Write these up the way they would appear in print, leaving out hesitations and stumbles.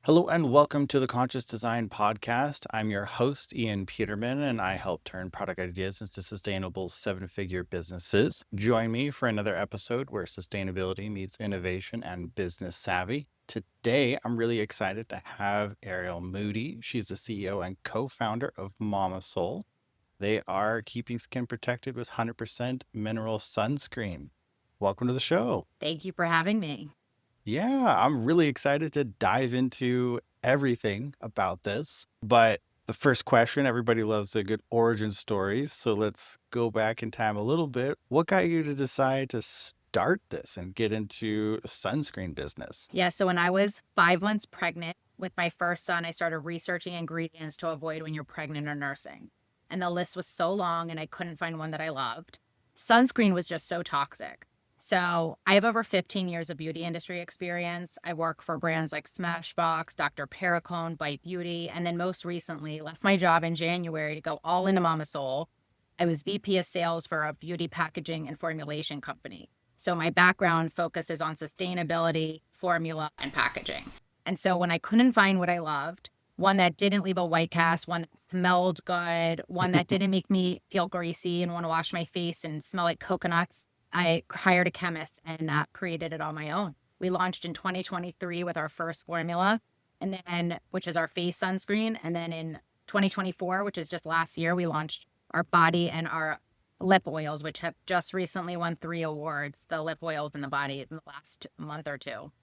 Hello and welcome to the Conscious Design Podcast. I'm your host, Ian Peterman, and I help turn product ideas into sustainable seven-figure businesses. Join me for another episode where sustainability meets innovation and business savvy. Today, I'm really excited to have Arielle Moody. She's the CEO and co-founder of Mama Soul. They are keeping skin protected with 100% mineral sunscreen. Welcome to the show. Thank you for having me. Yeah, I'm really excited to dive into everything about this. But the first question, everybody loves a good origin story. So let's go back in time a little bit. What got you to decide to start this and get into the sunscreen business? Yeah, so when I was 5 months pregnant with my first son, I started researching ingredients to avoid when you're pregnant or nursing. And the list was so long and I couldn't find one that I loved. Sunscreen was just so toxic. So I have over 15 years of beauty industry experience. I work for brands like Smashbox, Dr. Perricone, Bite Beauty, and then most recently left my job in January to go all into Mama Soul. I was VP of sales for a beauty packaging and formulation company. So my background focuses on sustainability, formula, and packaging. And so when I couldn't find what I loved, one that didn't leave a white cast, one that smelled good, one that didn't make me feel greasy and want to wash my face and smell like coconuts, I hired a chemist and created it on my own. We launched in 2023 with our first formula, and then which is our face sunscreen. And then in 2024, which is just last year, we launched our body and our lip oils, which have just recently won 3 awards, the lip oils and the body, in the last month or two.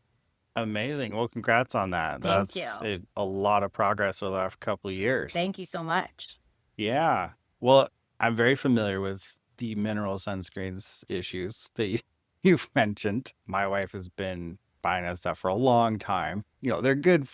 Amazing. Well, congrats on that. Thank That's you. a lot of progress over the last couple of years. Thank you so much. Yeah. Well, I'm very familiar with the mineral sunscreens issues that you've mentioned. My wife has been buying that stuff for a long time. They're good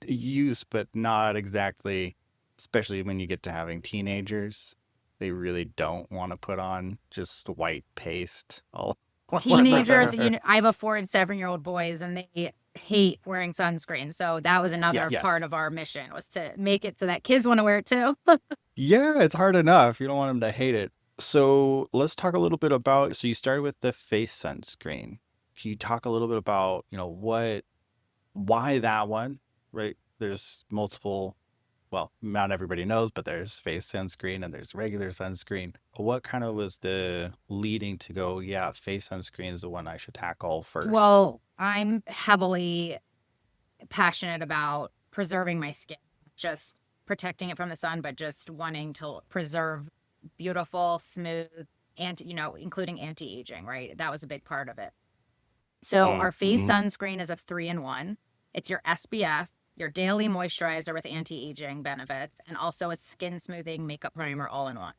use, but not exactly, especially when you get to having teenagers. They really don't want to put on just white paste all Teenagers, over. I have a 4 and 7-year-old boys, and they hate wearing sunscreen. So that was another Yes. part of our mission, was to make it so that kids want to wear it too. Yeah, it's hard enough. You don't want them to hate it. So let's talk a little bit about, so you started with the face sunscreen. Can you talk a little bit about, why that one, right? There's multiple, well, not everybody knows, but there's face sunscreen and there's regular sunscreen. What kind of was the leading to go, yeah, face sunscreen is the one I should tackle first? Well, I'm heavily passionate about preserving my skin, just protecting it from the sun, but just wanting to preserve beautiful, smooth, and, including anti-aging, right? That was a big part of it. So our face sunscreen is a 3-in-1. It's your SPF, your daily moisturizer with anti-aging benefits, and also a skin smoothing makeup primer all in one.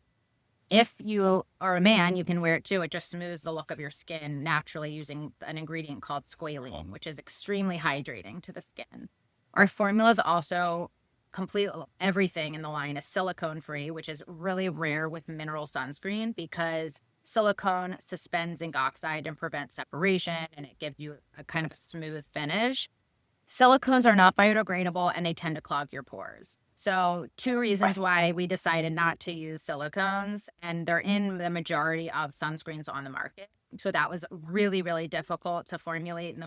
If you are a man, you can wear it too. It just smooths the look of your skin naturally using an ingredient called 𝐲𝐶𝐿, which is extremely hydrating to the skin. Our formula is also complete. Everything in the line is silicone free, which is really rare with mineral sunscreen because silicone suspends zinc oxide and prevents separation, and it gives you a kind of smooth finish. Silicones are not biodegradable and they tend to clog your pores. So 2 reasons why we decided not to use silicones, and they're in the majority of sunscreens on the market. So that was really, really difficult to formulate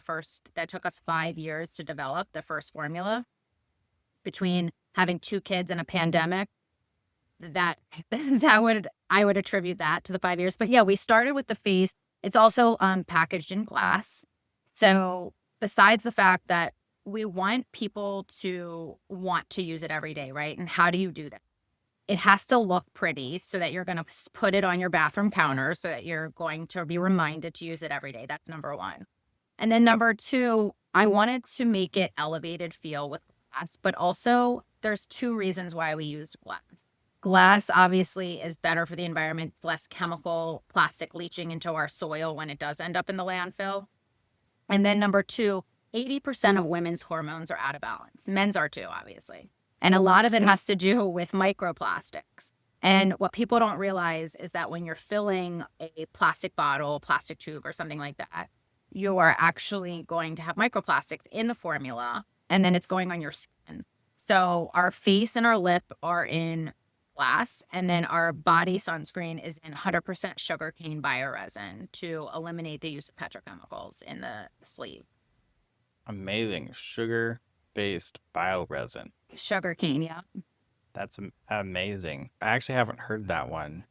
that took us 5 years to develop the first formula. Between having 2 kids and a pandemic, I would attribute that to the 5 years. But yeah, we started with the face. It's also packaged in glass. So besides the fact that we want people to want to use it every day, right? And how do you do that? It has to look pretty so that you're going to put it on your bathroom counter so that you're going to be reminded to use it every day. That's number 1. And then number 2, I wanted to make it elevated feel with glass, but also there's 2 reasons why we use glass. Glass obviously is better for the environment. It's less chemical plastic leaching into our soil when it does end up in the landfill. And then number 2, 80% of women's hormones are out of balance. Men's are too, obviously. And a lot of it has to do with microplastics. And what people don't realize is that when you're filling a plastic bottle, plastic tube, or something like that, you are actually going to have microplastics in the formula, and then it's going on your skin. So our face and our lip are in glass, and then our body sunscreen is in 100% sugarcane bioresin to eliminate the use of petrochemicals in the sleeve. Amazing. Sugar sugar-based bioresin. Sugarcane, yeah. That's amazing. I actually haven't heard that one.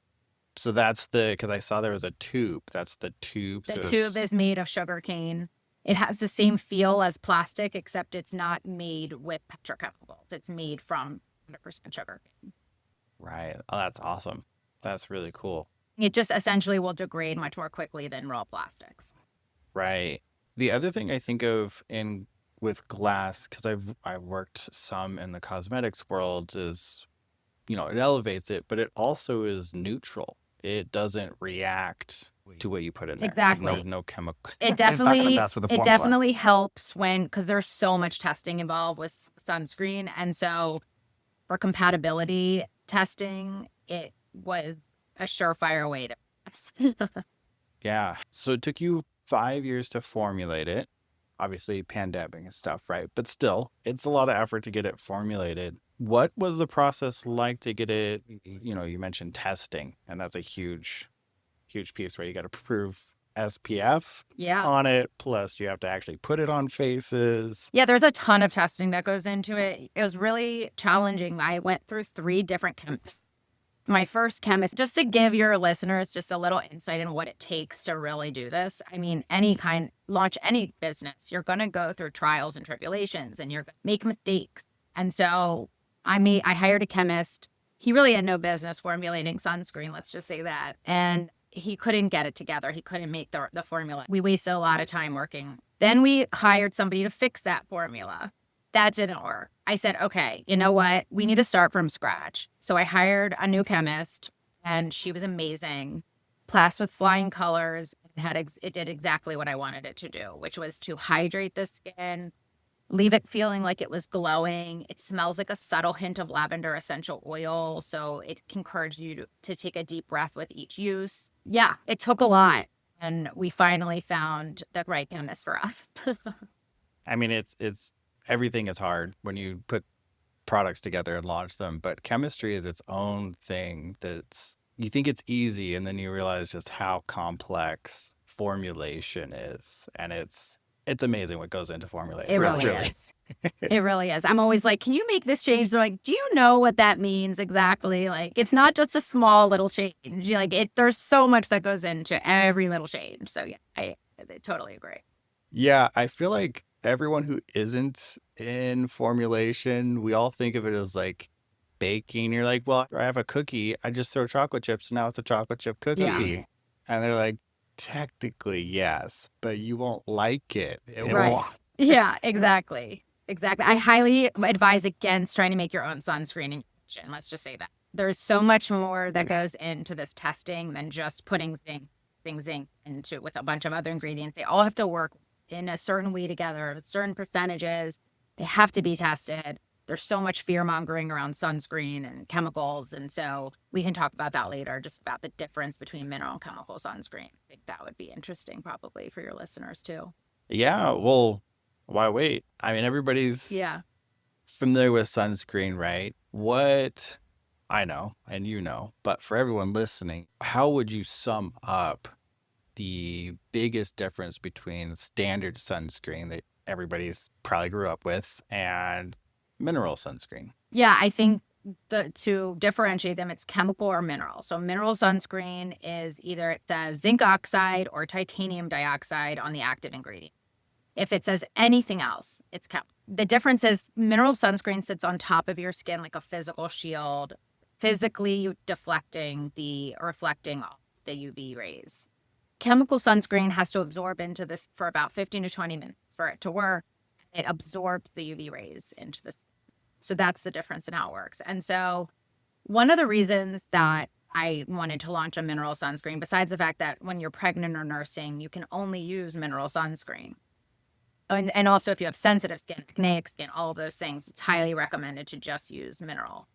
So that's because I saw there was a tube. That's the tube. The So tube is made of sugarcane. It has the same feel as plastic, except it's not made with petrochemicals. It's made from 100% sugarcane. right. Oh, that's awesome. That's really cool. It just essentially will degrade much more quickly than raw plastics. Right. The other thing I think of with glass, because I've worked some in the cosmetics world, is it elevates it, but it also is neutral. It doesn't react to what you put in there. Exactly. No chemical. It In fact, definitely that's what the it formula- definitely helps because there's so much testing involved with sunscreen, and so for compatibility testing, it was a surefire way to pass. Yeah. So it took you 5 years to formulate it. Obviously, pandemic and stuff, right? But still, it's a lot of effort to get it formulated. What was the process like to get it? You mentioned testing, and that's a huge piece where you got to prove SPF Yeah. on it. Plus, you have to actually put it on faces. Yeah, there's a ton of testing that goes into it. It was really challenging. I went through 3 different chemists. My first chemist, just to give your listeners just a little insight in what it takes to really do this. I mean, launch any business, you're going to go through trials and tribulations and you're going to make mistakes. And so I hired a chemist. He really had no business formulating sunscreen, let's just say that. And he couldn't get it together. He couldn't make the formula. We wasted a lot of time working. Then we hired somebody to fix that formula. That didn't work. I said, okay, you know what? We need to start from scratch. So I hired a new chemist, and she was amazing. Class with flying colors. It did exactly what I wanted it to do, which was to hydrate the skin, leave it feeling like it was glowing. It smells like a subtle hint of lavender essential oil, so it can encourage you to take a deep breath with each use. Yeah, it took a lot, and we finally found the right chemist for us. I mean, it's everything is hard when you put products together and launch them, but chemistry is its own thing. You think it's easy, and then you realize just how complex formulation is, and it's amazing what goes into formulation. It really is. It really is. I'm always like, can you make this change? They're like, do you know what that means exactly? Like, it's not just a small little change. There's so much that goes into every little change. So yeah, I totally agree. Yeah, I feel like everyone who isn't in formulation, we all think of it as like baking. You're like, well, I have a cookie. I just throw chocolate chips, and now it's a chocolate chip cookie. Yeah. And they're like, technically, yes, but you won't like it. Right. Yeah, exactly. I highly advise against trying to make your own sunscreen in your kitchen. Let's just say that. There's so much more that goes into this testing than just putting zinc into with a bunch of other ingredients. They all have to work in a certain way together, certain percentages. They have to be tested. There's so much fear mongering around sunscreen and chemicals. And so we can talk about that later, just about the difference between mineral and chemical sunscreen. I think that would be interesting probably for your listeners too. Yeah, well, why wait? I mean, everybody's familiar with sunscreen, right? What I know, and but for everyone listening, how would you sum up the biggest difference between standard sunscreen that everybody's probably grew up with and mineral sunscreen? Yeah, I think to differentiate them, it's chemical or mineral. So mineral sunscreen is either it says zinc oxide or titanium dioxide on the active ingredient. If it says anything else, it's chemical. The difference is mineral sunscreen sits on top of your skin like a physical shield, physically deflecting or reflecting off the UV rays. Chemical sunscreen has to absorb into this for about 15 to 20 minutes for it to work. It absorbs the UV rays into the skin. So that's the difference in how it works. And so one of the reasons that I wanted to launch a mineral sunscreen, besides the fact that when you're pregnant or nursing, you can only use mineral sunscreen. And also if you have sensitive skin, acneic skin, all of those things, it's highly recommended to just use mineral.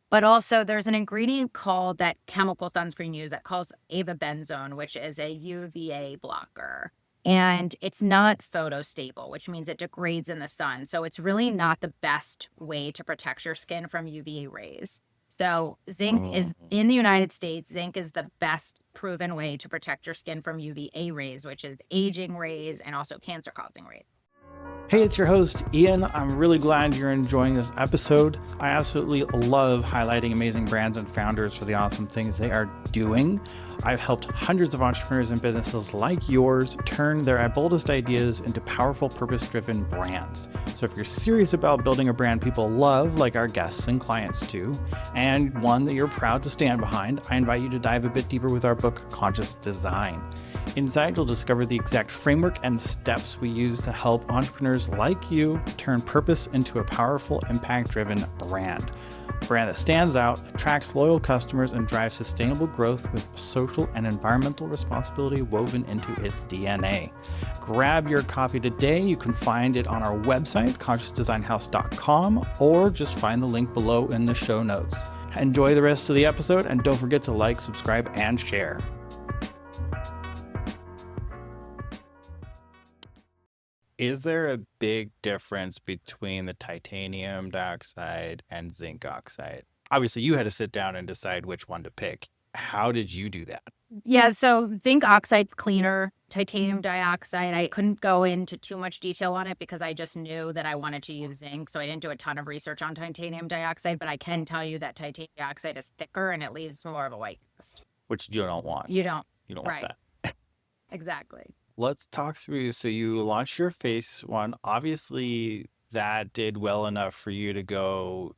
But also there's an ingredient called that chemical sunscreen use that calls 𝐉𝐵𝐵𝐻, which is a UVA blocker. And it's not photostable, which means it degrades in the sun. So it's really not the best way to protect your skin from UVA rays. So zinc is in the United States, zinc is the best proven way to protect your skin from UVA rays, which is aging rays and also cancer causing rays. Hey, it's your host, Ian. I'm really glad you're enjoying this episode. I absolutely love highlighting amazing brands and founders for the awesome things they are doing. I've helped hundreds of entrepreneurs and businesses like yours turn their boldest ideas into powerful, purpose-driven brands. So if you're serious about building a brand people love, like our guests and clients do, and one that you're proud to stand behind, I invite you to dive a bit deeper with our book, Conscious Design. Inside, you'll discover the exact framework and steps we use to help entrepreneurs like you turn purpose into a powerful, impact-driven brand. A brand that stands out, attracts loyal customers, and drives sustainable growth with social and environmental responsibility woven into its DNA. Grab your copy today. You can find it on our website, consciousdesignhouse.com, or just find the link below in the show notes. Enjoy the rest of the episode, and don't forget to like, subscribe, and share. Is there a big difference between the titanium dioxide and zinc oxide? Obviously, you had to sit down and decide which one to pick. How did you do that? Yeah, so zinc oxide's cleaner. Titanium dioxide, I couldn't go into too much detail on it because I just knew that I wanted to use zinc. So I didn't do a ton of research on titanium dioxide, but I can tell you that titanium dioxide is thicker and it leaves more of a white cast. Which you don't want. You don't. You don't want Right. that. Exactly. Let's talk through. So you launched your face one. Obviously, that did well enough for you to go,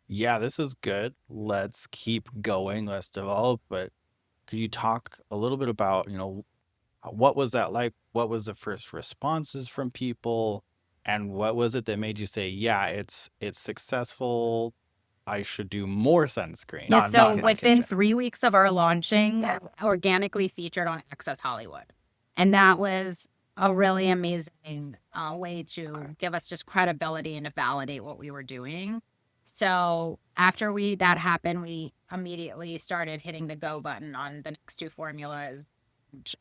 yeah, this is good. Let's keep going. Let's develop. But could you talk a little bit about, what was that like? What was the first responses from people? And what was it that made you say, yeah, it's successful. I should do more sunscreen. Yeah, Not so in my within kitchen. 3 weeks of our launching, organically featured on Access Hollywood. And that was a really amazing way to give us just credibility and to validate what we were doing. So after that happened, we immediately started hitting the go button on the next 2 formulas.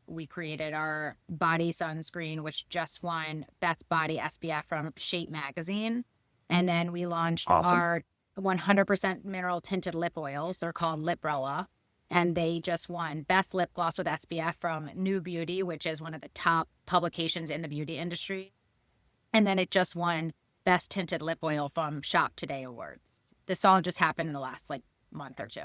We created our body sunscreen, which just won Best Body SPF from Shape magazine. And then we launched our 100% mineral tinted lip oils. They're called Liprella. And they just won Best Lip Gloss with SPF from New Beauty, which is one of the top publications in the beauty industry. And then it just won Best Tinted Lip Oil from Shop Today Awards. This all just happened in the last month or 2.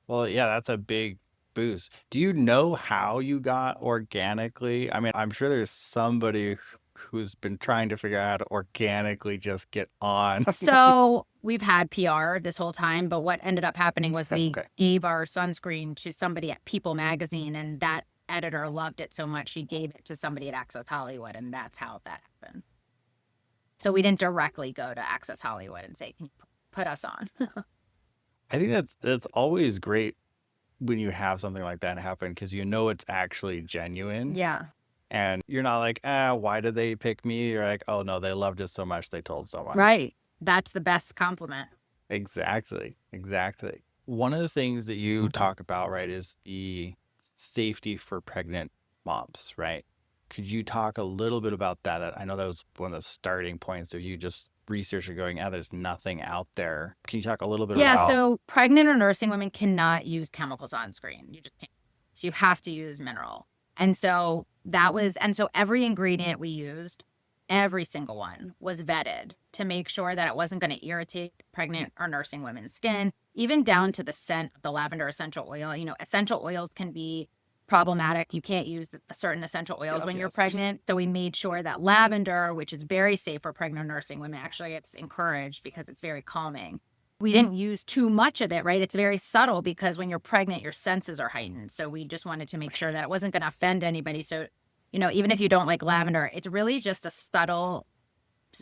Well, yeah, that's a big boost. Do you know how you got organically? I mean, I'm sure there's somebody who's been trying to figure out how to organically just get on. So we've had PR this whole time, but what ended up happening was we gave our sunscreen to somebody at People magazine, and that editor loved it so much she gave it to somebody at Access Hollywood, and that's how that happened. So we didn't directly go to Access Hollywood and say, can you put us on? I think that's always great when you have something like that happen because it's actually genuine. Yeah. And you're not like, why did they pick me? You're like, oh, no, they loved it so much they told someone. Right. That's the best compliment. Exactly. One of the things that you talk about, right, is the safety for pregnant moms, right? Could you talk a little bit about that? I know that was one of the starting points of you just researching going, there's nothing out there. Can you talk a little bit about? Yeah, so pregnant or nursing women cannot use chemical sunscreen. You just can't. So you have to use mineral. And so every ingredient we used, every single one was vetted to make sure that it wasn't going to irritate pregnant or nursing women's skin, even down to the scent of the lavender essential oil. Essential oils can be problematic. You can't use certain essential oils when you're pregnant. So we made sure that lavender, which is very safe for pregnant or nursing women, actually it's encouraged because it's very calming. We didn't use too much of it, right? It's very subtle because when you're pregnant, your senses are heightened. So we just wanted to make sure that it wasn't going to offend anybody. So, even if you don't like lavender, it's really just a subtle,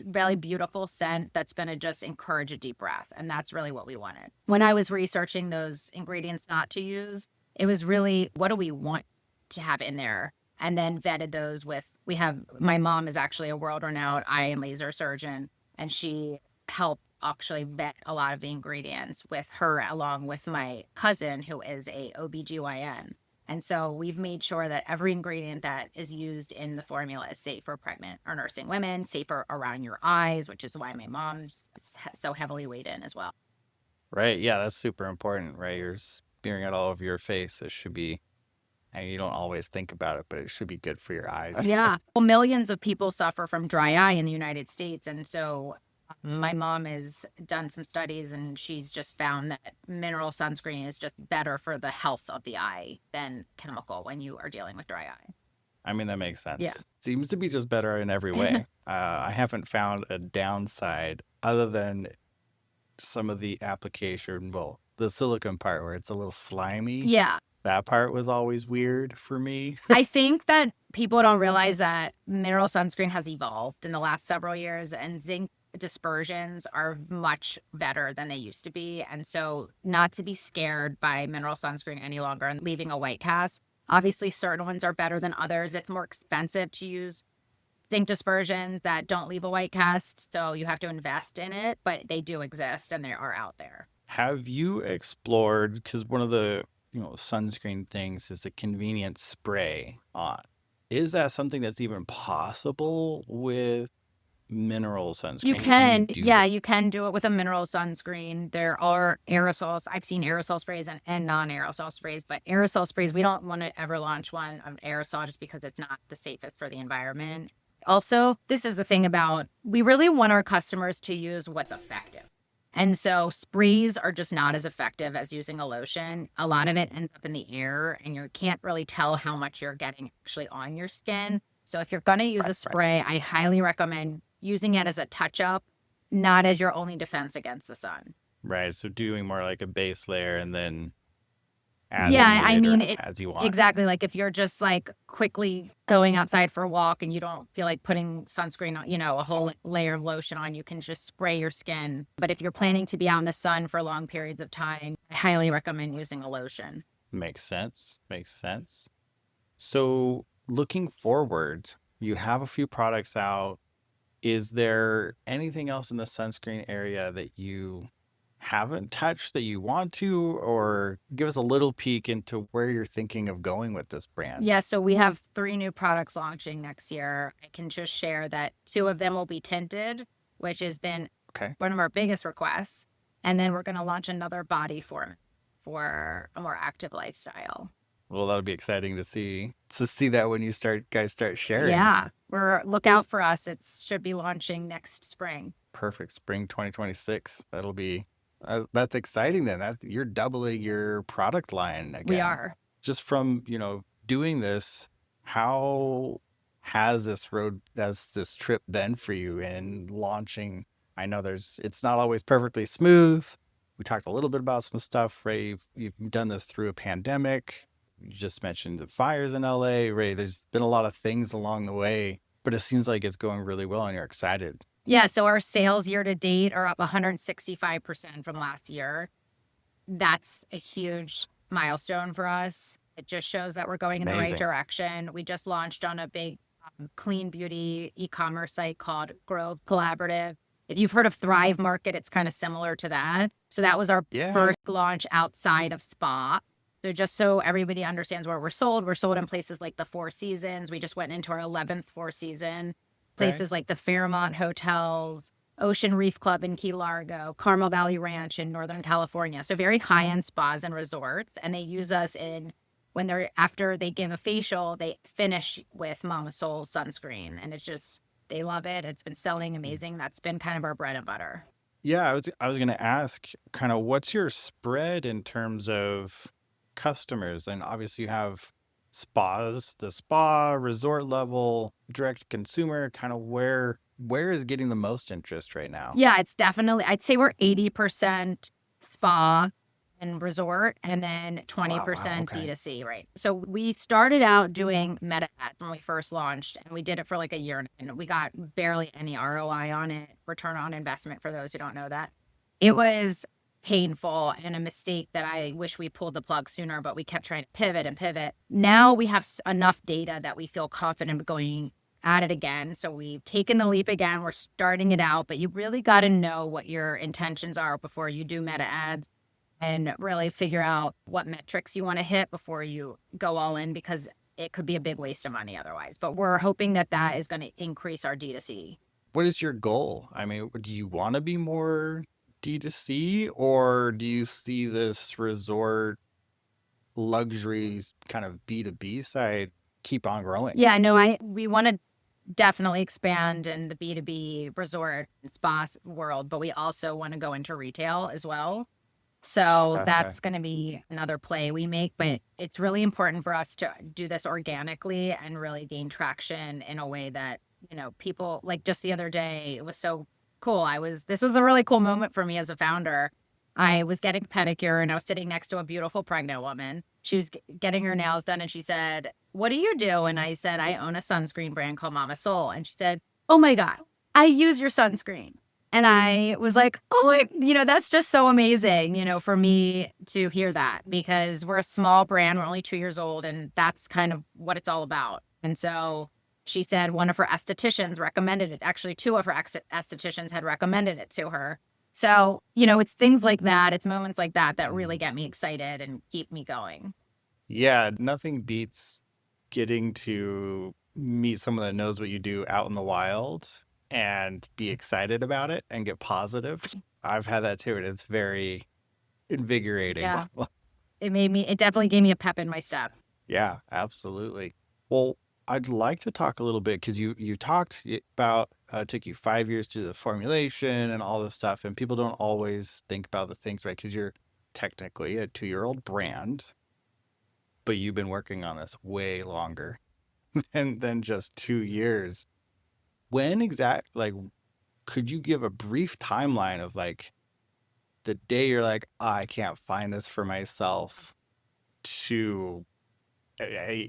really beautiful scent that's going to just encourage a deep breath. And that's really what we wanted. When I was researching those ingredients not to use, it was really, what do we want to have in there? And then vetted those my mom is actually a world-renowned eye and laser surgeon, and she helped actually vet a lot of the ingredients with her, along with my cousin, who is a OBGYN. And so we've made sure that every ingredient that is used in the formula is safe for pregnant or nursing women, safer around your eyes, which is why my mom's so heavily weighed in as well. Right. Yeah, that's super important, right? You're smearing it all over your face. It should be And you don't always think about it, but it should be good for your eyes. Yeah. Well, millions of people suffer from dry eye in the United States. And so my mom has done some studies and she's just found that mineral sunscreen is just better for the health of the eye than chemical when you are dealing with dry eye. I mean, that makes sense. Yeah. Seems to be just better in every way. I haven't found a downside other than some of the application, well, the silicone part where it's a little slimy. Yeah. That part was always weird for me. I think that people don't realize that mineral sunscreen has evolved in the last several years, and zinc dispersions are much better than they used to be. And so not to be scared by mineral sunscreen any longer and leaving a white cast. Obviously, certain ones are better than others. It's more expensive to use zinc dispersions that don't leave a white cast, so you have to invest in it, but they do exist and they are out there. Have you explored, because one of the sunscreen things is a convenient spray on. Is that something that's even possible with mineral sunscreen? You can, yeah, you can do it with a mineral sunscreen. There are aerosols. I've seen aerosol sprays and non-aerosol sprays, but aerosol sprays, we don't want to ever launch one of aerosol just because it's not the safest for the environment. Also, this is the thing about, we really want our customers to use what's effective. And so sprays are just not as effective as using a lotion. A lot of it ends up in the air and you can't really tell how much you're getting actually on your skin. So if you're going to use a spray, I highly recommend using it as a touch-up, not as your only defense against the sun. Right. So doing more like a base layer and then as as you want. Exactly. Like if you're just like quickly going outside for a walk and you don't feel like putting sunscreen on, a whole layer of lotion on, you can just spray your skin. But if you're planning to be out in the sun for long periods of time, I highly recommend using a lotion. Makes sense. So looking forward, you have a few products out. Is there anything else in the sunscreen area that you haven't touched that you want to, or give us a little peek into where you're thinking of going with this brand? Yeah, so we have 3 new products launching next year. I can just share that 2 of them will be tinted, which has been one of our biggest requests. And then we're going to launch another body form for a more active lifestyle. Well, that'll be exciting to see that when you guys start sharing. Yeah, look out for us. It should be launching next spring. Perfect. Spring 2026. That'll be that's exciting then. You're doubling your product line again. We are. Just from, doing this, how has this trip been for you in launching? I know it's not always perfectly smooth. We talked a little bit about some stuff, Ray. You've done this through a pandemic. You just mentioned the fires in LA, Ray. There's been a lot of things along the way, but it seems like it's going really well and you're excited. Yeah, so our sales year to date are up 165% from last year. That's a huge milestone for us. It just shows that we're going in the right direction. We just launched on a big clean beauty e-commerce site called Grove Collaborative. If you've heard of Thrive Market, it's kind of similar to that. So that was our first launch outside of spa. So just so everybody understands where we're sold in places like the Four Seasons. We just went into our 11th Four Season. Places like the Fairmont Hotels, Ocean Reef Club in Key Largo, Carmel Valley Ranch in Northern California. So very high-end spas and resorts. And they use us after they give a facial, they finish with Mama Soul sunscreen. And they love it. It's been selling amazing. That's been kind of our bread and butter. Yeah, I was going to ask kind of what's your spread in terms of customers? And obviously you have spas, the spa, resort level, direct consumer, kind of where is getting the most interest right now? Yeah, it's definitely, I'd say we're 80% spa and resort and then 20% D2C, right? So we started out doing meta ads when we first launched and we did it for like a year and we got barely any ROI on it, return on investment for those who don't know that. It was painful and a mistake that I wish we pulled the plug sooner, but we kept trying to pivot. Now we have enough data that we feel confident going at it again. So we've taken the leap again. We're starting it out, but you really got to know what your intentions are before you do meta ads and really figure out what metrics you want to hit before you go all in, because it could be a big waste of money otherwise. But we're hoping that is going to increase our D2C. What is your goal? I mean, do you want to be more D2C, or do you see this resort luxury kind of B2B side keep on growing. Yeah, no, we want to definitely expand in the B2B resort and spa world, but we also want to go into retail as well. So Okay. that's going to be another play we make, but it's really important for us to do this organically and really gain traction in a way that, people, like just the other day, it was so cool. This was a really cool moment for me as a founder. I was getting a pedicure and I was sitting next to a beautiful pregnant woman. She was getting her nails done and she said, "What do you do?" And I said, "I own a sunscreen brand called 𝐷𝐼𝐻." And she said, "Oh my God, I use your sunscreen." And I was like, "Oh, that's just so amazing, for me to hear that, because we're a small brand. We're only 2 years old, and that's kind of what it's all about." And so she said one of her estheticians recommended it. Actually, two of her estheticians had recommended it to her. So, it's things like that. It's moments like that that really get me excited and keep me going. Yeah, nothing beats getting to meet someone that knows what you do out in the wild and be excited about it and get positive. I've had that too, and it's very invigorating. Yeah. It definitely gave me a pep in my step. Yeah, absolutely. Well, I'd like to talk a little bit because you talked about it took you 5 years to do the formulation and all this stuff, and people don't always think about the things, right? Because you're technically a 2-year-old brand, but you've been working on this way longer than just 2 years. When could you give a brief timeline of like the day you're like, I can't find this for myself, to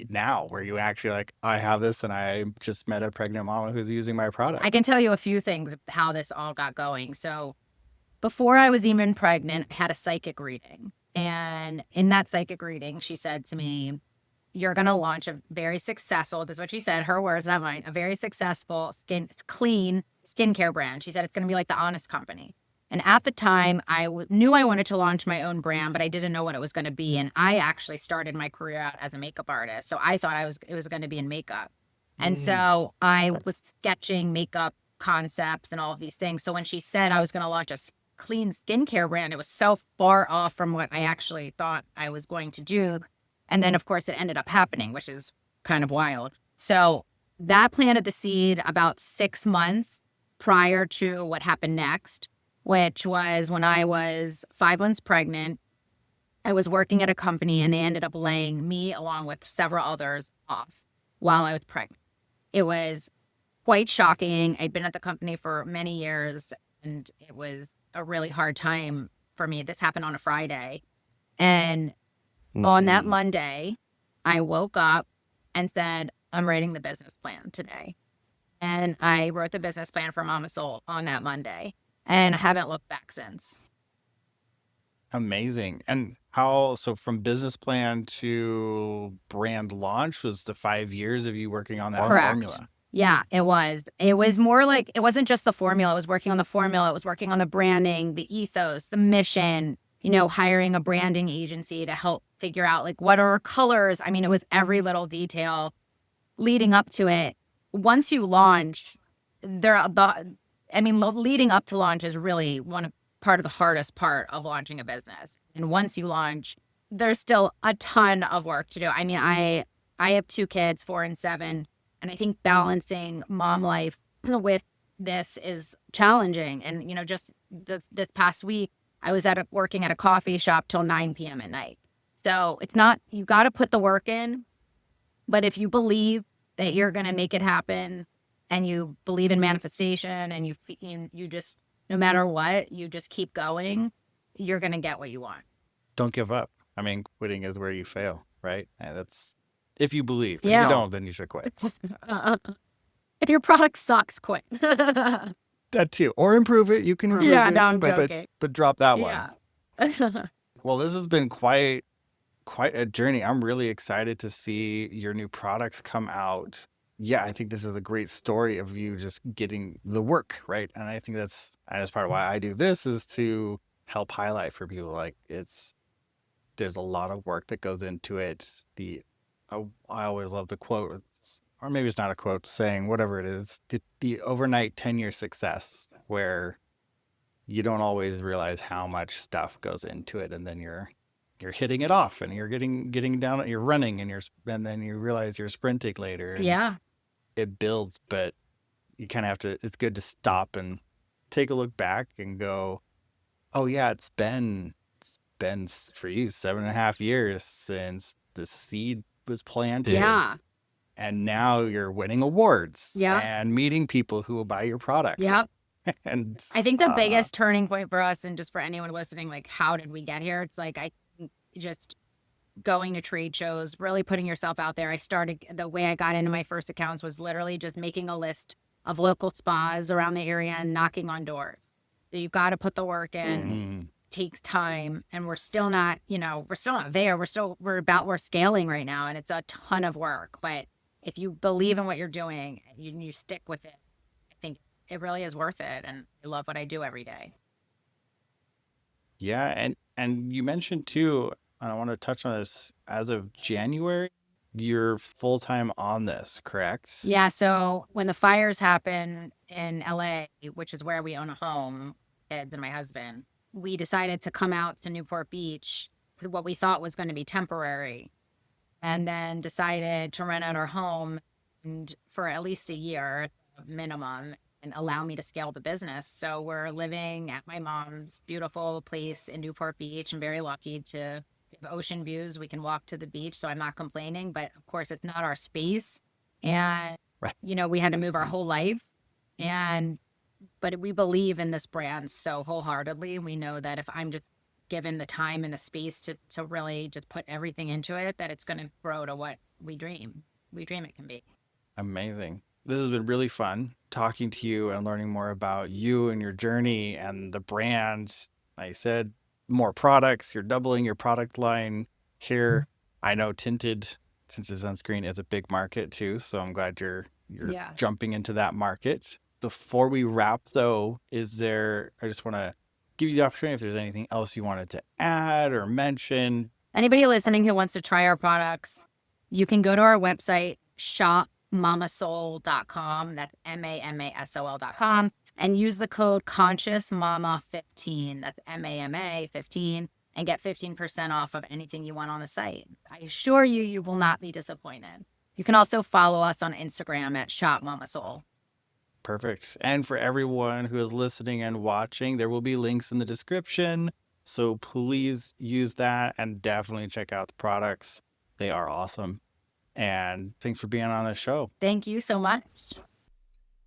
now where you actually like, I have this and I just met a pregnant mama who's using my product? I can tell you a few things of how this all got going. So before I was even pregnant, I had a psychic reading. And in that psychic reading, she said to me, "You're going to launch a very successful," this is what she said, her words, not mine, "a very successful clean skincare brand." She said it's going to be like the Honest Company. And at the time, I knew I wanted to launch my own brand, but I didn't know what it was going to be. And I actually started my career out as a makeup artist. So I thought it was going to be in makeup. And so I was sketching makeup concepts and all of these things. So when she said I was going to launch a clean skincare brand, it was so far off from what I actually thought I was going to do. And then, of course, it ended up happening, which is kind of wild. So that planted the seed about 6 months prior to what happened next, which was when I was 5 months pregnant. I was working at a company and they ended up laying me along with several others off while I was pregnant. It was quite shocking. I'd been at the company for many years and it was a really hard time for me. This happened on a Friday. And on that Monday, I woke up and said, "I'm writing the business plan today." And I wrote the business plan for 𝐷𝐼𝐻 on that Monday. And I haven't looked back since. Amazing. And so from business plan to brand launch was the 5 years of you working on that Correct. formula? Yeah, it was. It was more like, it wasn't just the formula. I was working on the formula. I was working on the branding, the ethos, the mission, hiring a branding agency to help figure out like what are our colors. I mean, it was every little detail leading up to it. Once you launch, leading up to launch is really part of the hardest part of launching a business. And once you launch, there's still a ton of work to do. I mean, I have 2 kids, 4 and 7, and I think balancing mom life with this is challenging. And, just this past week, I was working at a coffee shop till 9 p.m. at night. So it's not, you got to put the work in, but if you believe that you're going to make it happen and you believe in manifestation and you just, no matter what, you just keep going, you're going to get what you want. Don't give up. I mean, quitting is where you fail, right? And that's if you believe. Yeah. If you don't, then you should quit. If your product sucks, quit. That too. Or improve it. You can improve it. Yeah, no, I'm joking. But drop that one. Yeah. Well, this has been quite a journey. I'm really excited to see your new products come out. Yeah, I think this is a great story of you just getting the work, right? And I think that's part of why I do this, is to help highlight for people like there's a lot of work that goes into it. I always love the quote, or maybe it's not a quote, saying whatever it is, the overnight 10-year success, where you don't always realize how much stuff goes into it, and then you're you're hitting it off and you're getting down, you're running and then you realize you're sprinting later. And Yeah. it builds, but you kind of have to, it's good to stop and take a look back and go, oh yeah, it's been for you 7.5 years since the seed was planted. Yeah. And now you're winning awards and meeting people who will buy your product. Yeah. And I think the biggest turning point for us, and just for anyone listening, like, how did we get here? It's like, I think just going to trade shows, really putting yourself out there. The way I got into my first accounts was literally just making a list of local spas around the area and knocking on doors. So you've got to put the work in. Mm-hmm. Takes time, and we're still not there. We're scaling right now, and it's a ton of work. But if you believe in what you're doing and you stick with it, I think it really is worth it. And I love what I do every day. Yeah. And you mentioned too, and I want to touch on this, as of January, you're full-time on this, correct? Yeah. So when the fires happened in LA, which is where we own a home, kids and my husband, we decided to come out to Newport Beach, what we thought was going to be temporary, and then decided to rent out our home and for at least a year minimum and allow me to scale the business. So we're living at my mom's beautiful place in Newport Beach. I'm very lucky to have ocean views. We can walk to the beach, so I'm not complaining. But of course, it's not our space. And, we had to move our whole life. But we believe in this brand so wholeheartedly. We know that if I'm just given the time and the space to really just put everything into it, that it's going to grow to what we dream it can be. Amazing. This has been really fun talking to you and learning more about you and your journey and the brand. Like I said, more products. You're doubling your product line here. I know tinted sunscreen is a big market too, so I'm glad you're jumping into that market. Before we wrap, though, I just want to give you the opportunity if there's anything else you wanted to add or mention. Anybody listening who wants to try our products, you can go to our website, shopmamasol.com. That's MAMASOL.com, and use the code CONSCIOUSMAMA15. That's MAMA 15, and get 15% off of anything you want on the site. I assure you will not be disappointed. You can also follow us on Instagram at shopmamasol. Perfect. And for everyone who is listening and watching, there will be links in the description. So please use that and definitely check out the products. They are awesome. And thanks for being on the show. Thank you so much.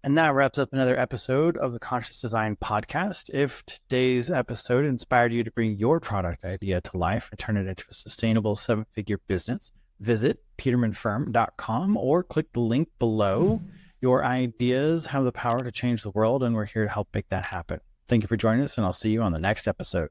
And that wraps up another episode of the Conscious Design Podcast. If today's episode inspired you to bring your product idea to life and turn it into a sustainable 7-figure business, visit petermanfirm.com or click the link below. Your ideas have the power to change the world, and we're here to help make that happen. Thank you for joining us, and I'll see you on the next episode.